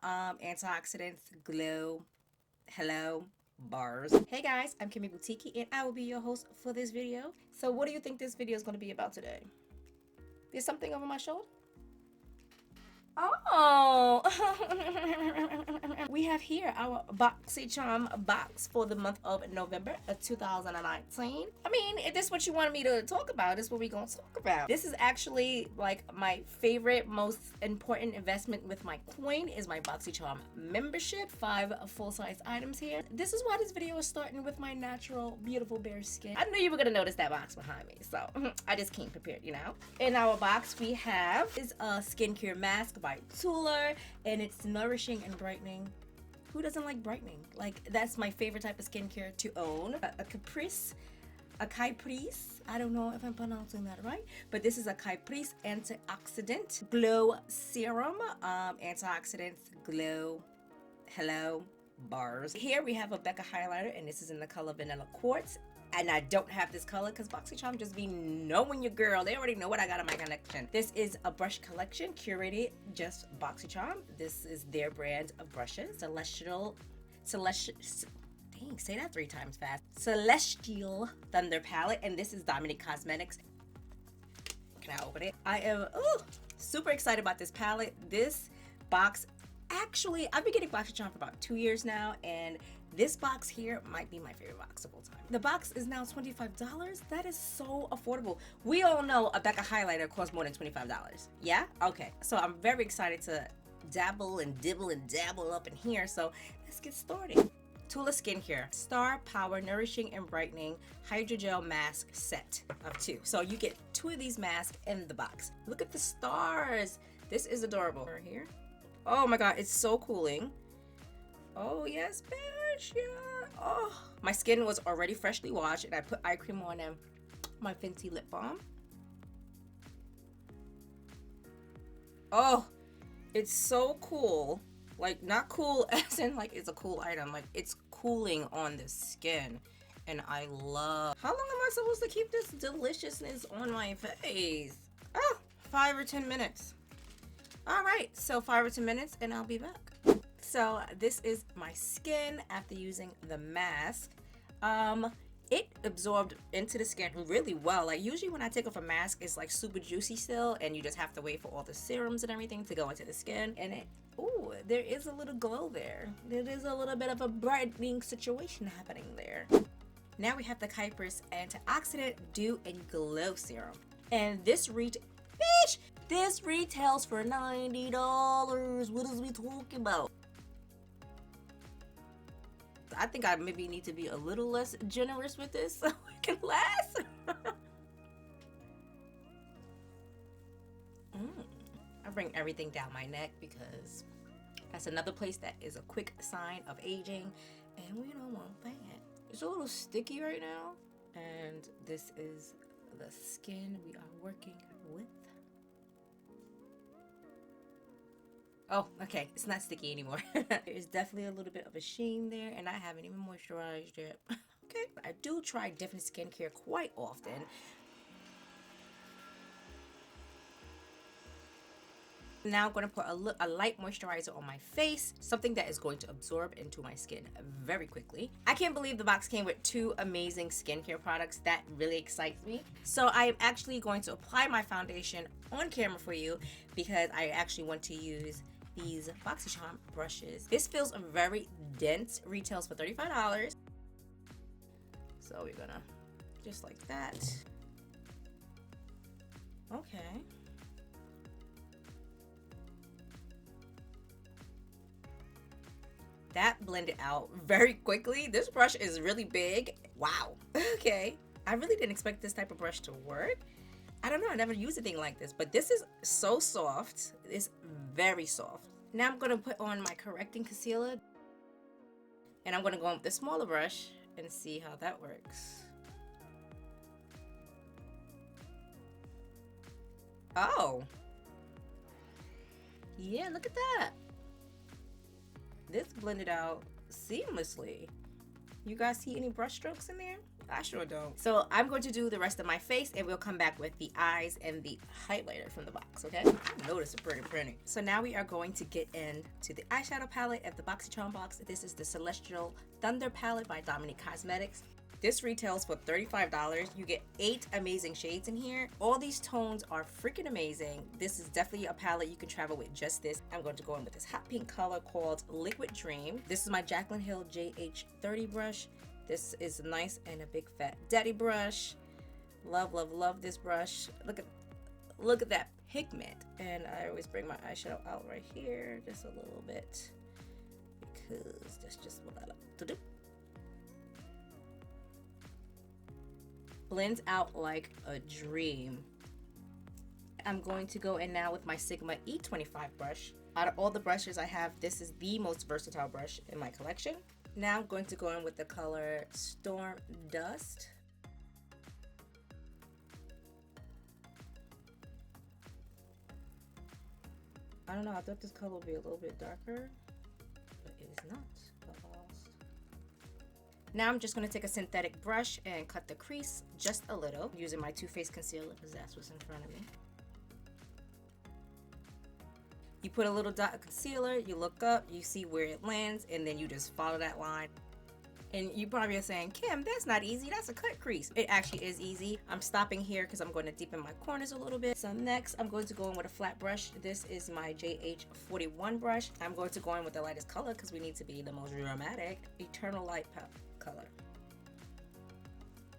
Antioxidants, glow, hello, bars. Hey guys, I'm KimmyBoutiki and I will be your host for this video. So what do you think this video is going to be about today? There's something over my shoulder? Oh, we have here our BoxyCharm box for the month of November of 2019. I mean, if this is what you wanted me to talk about, this is what we're going to talk about. This is actually like my favorite, most important investment with my coin is my BoxyCharm membership. 5 full-size items here. This is why this video is starting with my natural, beautiful bare skin. I knew you were going to notice that box behind me, so I just came prepared, you know. In our box, we have is a skincare mask by Tula, and it's nourishing and brightening. Who doesn't like brightening? Like, that's my favorite type of skincare to own. A Caprice, I don't know if I'm pronouncing that right, but this is a Caprice antioxidant glow serum. Antioxidants, glow, hello, bars. Here we have a Becca highlighter, and this is in the color Vanilla Quartz. And I don't have this color because BoxyCharm just be knowing your girl. They already know what I got in my collection. This is a brush collection curated just BoxyCharm. This is their brand of brushes. Celestial, dang, say that 3 times fast. Celestial Thunder palette, and this is Dominic Cosmetics. Can I open it? I am super excited about this palette. This box, actually, I've been getting BoxyCharm for about 2 years now, and this box here might be my favorite box of all time. The box is now $25. That is so affordable. We all know a Becca highlighter costs more than $25. Yeah? Okay. So I'm very excited to dabble and dibble and dabble up in here. So let's get started. Tula Skincare Star Power Nourishing and Brightening Hydrogel Mask Set of 2. So you get 2 of these masks in the box. Look at the stars. This is adorable. Right here. Oh my God, it's so cooling. Oh yes, bitch, yeah. Oh, my skin was already freshly washed, and I put eye cream on my Fenty lip balm. Oh, it's so cool. Like, not cool as in like it's a cool item. Like, it's cooling on the skin, and I love. How long am I supposed to keep this deliciousness on my face? Oh, 5 or 10 minutes. All right, so 5 or 10 minutes, and I'll be back. So this is my skin after using the mask. It absorbed into the skin really well. Like, usually when I take off a mask, it's like super juicy still, and you just have to wait for all the serums and everything to go into the skin. And there is a little glow there. There is a little bit of a brightening situation happening there. Now we have the Caprice Antioxidant Dew and Glow Serum. And this this retails for $90. What is we talking about? I think I maybe need to be a little less generous with this so it can last. I bring everything down my neck because that's another place that is a quick sign of aging, and we don't want that. It's a little sticky right now, and this is the skin we are working with. Oh, okay, it's not sticky anymore. There's definitely a little bit of a sheen there, and I haven't even moisturized yet. Okay, I do try different skincare quite often. Now I'm going to put a light moisturizer on my face, something that is going to absorb into my skin very quickly. I can't believe the box came with 2 amazing skincare products. That really excites me. So I'm actually going to apply my foundation on camera for you because I actually want to use these BoxyCharm brushes. This feels very dense, retails for $35. So we're gonna just like that. Okay. That blended out very quickly. This brush is really big. Wow. Okay. I really didn't expect this type of brush to work. I don't know, I never used a thing like this, but this is so soft. It's very soft. Now I'm gonna put on my correcting concealer, and I'm gonna go in with the smaller brush and see how that works. Oh. Yeah, look at that. This blended out seamlessly. You guys see any brush strokes in there? I sure don't. So I'm going to do the rest of my face and we'll come back with the eyes and the highlighter from the box, okay? I know this is pretty. So now we are going to get into the eyeshadow palette of the BoxyCharm box. This is the Celestial Thunder palette by Dominique Cosmetics. This retails for $35. You get 8 amazing shades in here. All these tones are freaking amazing. This is definitely a palette you can travel with just this. I'm going to go in with this hot pink color called Liquid Dream. This is my Jaclyn Hill JH30 brush. This is nice and a big fat daddy brush. Love, love, love this brush. Look at that pigment. And I always bring my eyeshadow out right here just a little bit because that's just what I like to do. Blends out like a dream. I'm going to go in now with my Sigma E25 brush. Out of all the brushes I have, this is the most versatile brush in my collection. Now I'm going to go in with the color Storm Dust. I don't know, I thought this color would be a little bit darker, but it is not. Now I'm just going to take a synthetic brush and cut the crease just a little using my Too Faced concealer because that's what's in front of me. You put a little dot of concealer, you look up, you see where it lands, and then you just follow that line. And you probably are saying, Kim, that's not easy, that's a cut crease. It actually is easy. I'm stopping here because I'm going to deepen my corners a little bit. So next, I'm going to go in with a flat brush. This is my JH41 brush. I'm going to go in with the lightest color because we need to be the most dramatic. Eternal Light color.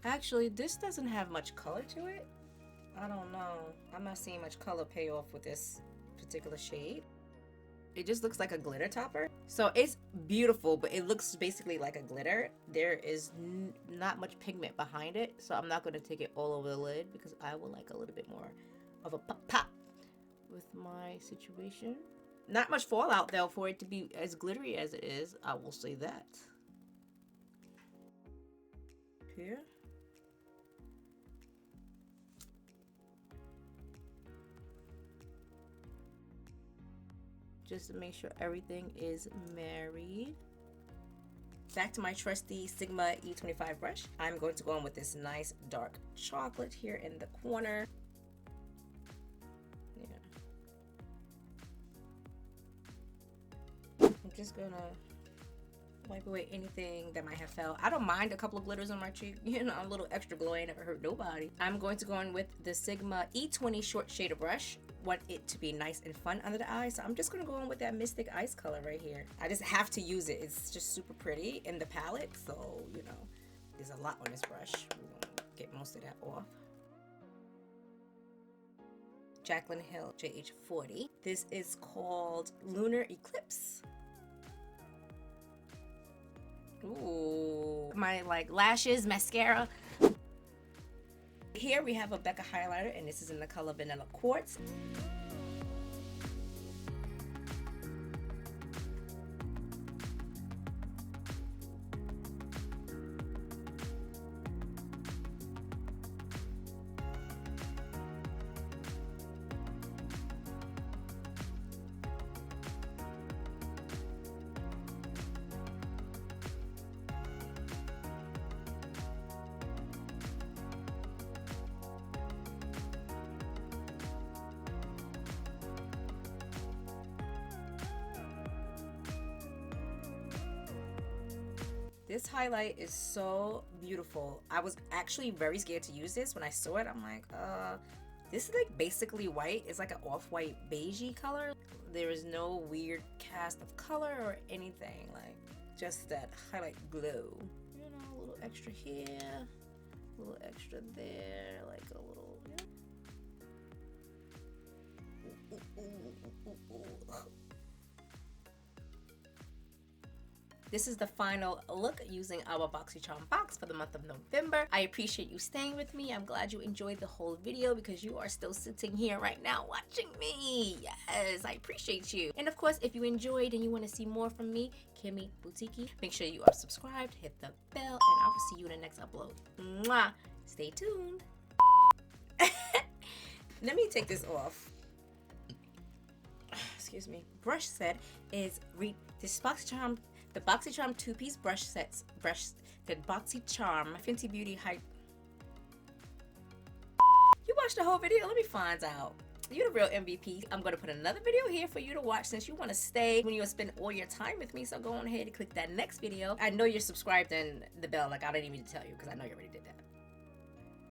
Actually, this doesn't have much color to it. I don't know. I'm not seeing much color pay off with this particular shade. It just looks like a glitter topper. So it's beautiful, but it looks basically like a glitter. There is not much pigment behind it, so I'm not going to take it all over the lid because I would like a little bit more of a pop with my situation. Not much fallout though for it to be as glittery as it is, I will say that. Here. Just to make sure everything is married. Back to my trusty Sigma E25 brush. I'm going to go in with this nice dark chocolate here in the corner. Yeah. I'm just gonna wipe away anything that might have fell. I don't mind a couple of glitters on my cheek. You know, a little extra glow ain't never hurt nobody. I'm going to go in with the Sigma E20 short shader brush. Want it to be nice and fun under the eye, so I'm just gonna go in with that Mystic Ice color right here. I just have to use it. It's just super pretty in the palette, so you know, there's a lot on this brush. We're gonna get most of that off. Jaclyn Hill JH40. This is called Lunar Eclipse. Ooh, my like lashes, mascara. Here we have a Becca highlighter, and this is in the color Vanilla Quartz. This highlight is so beautiful. I was actually very scared to use this. When I saw it, I'm like, this is like basically white. It's like an off-white beigey color. There is no weird cast of color or anything. Like, just that highlight glow. You know, a little extra here, a little extra there, like a little, This is the final look using our BoxyCharm box for the month of November. I appreciate you staying with me. I'm glad you enjoyed the whole video because you are still sitting here right now watching me. Yes, I appreciate you. And of course, if you enjoyed and you want to see more from me, KimmyBoutiki, make sure you are subscribed, hit the bell, and I will see you in the next upload. Mwah! Stay tuned. Let me take this off. Excuse me. Brush set is this BoxyCharm The BoxyCharm 2-piece brush sets. The BoxyCharm Fenty Beauty Hype. You watched the whole video? Let me find out. You're the real MVP. I'm going to put another video here for you to watch since you want to stay when you spend all your time with me. So go on ahead and click that next video. I know you're subscribed and the bell. Like, I didn't even tell you because I know you already did that.